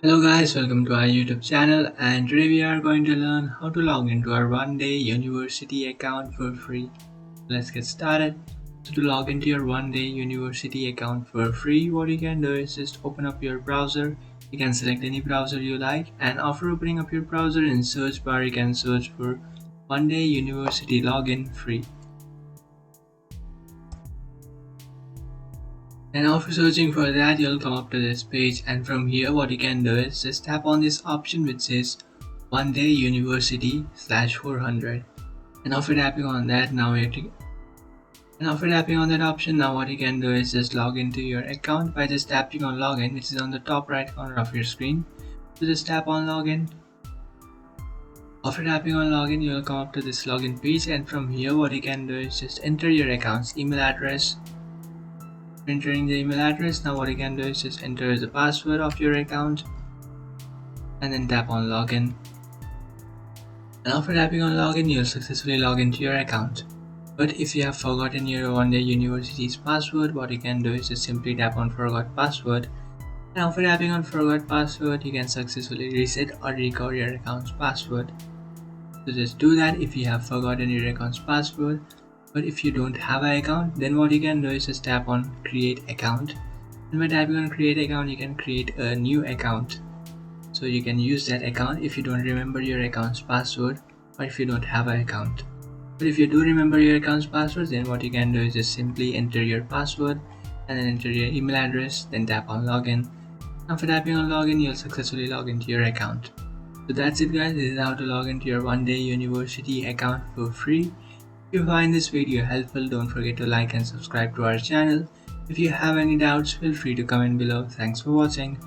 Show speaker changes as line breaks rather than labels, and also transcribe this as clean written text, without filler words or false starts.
Hello guys, welcome to our YouTube channel, and today we are going to learn how to log into our one-day university account for free. Let's get started. So to log into your one-day university account for free, what you can do is just open up your browser. You can select any browser you like, and after opening up your browser, in search bar you can search for one-day university login free. And after searching for that, you'll come up to this page, and from here what you can do is just tap on this option which says one day university slash 400. And after tapping on that, option, now what you can do is just log into your account by just tapping on login, which is on the top right corner of your screen. So just tap on login. After tapping on login, you will come up to this login page, and from here what you can do is just enter your account's email address. Entering the email address, now what you can do is just enter the password of your account and then tap on login. And after tapping on login, you'll successfully log into your account. But if you have forgotten your one-day university's password, what you can do is just simply tap on forgot password. And after tapping on forgot password, you can successfully reset or recover your account's password. So just do that if you have forgotten your account's password. But if you don't have an account, then what you can do is just tap on create account, and by tapping on create account you can create a new account. So you can use that account if you don't remember your account's password or if you don't have an account. But if you do remember your account's password, then what you can do is just simply enter your password and then enter your email address, then tap on login. After tapping on login, you'll successfully log into your account. So that's it guys, this is how to log into your one-day university account for free. If you find this video helpful, don't forget to like and subscribe to our channel. If you have any doubts, feel free to comment below. Thanks for watching.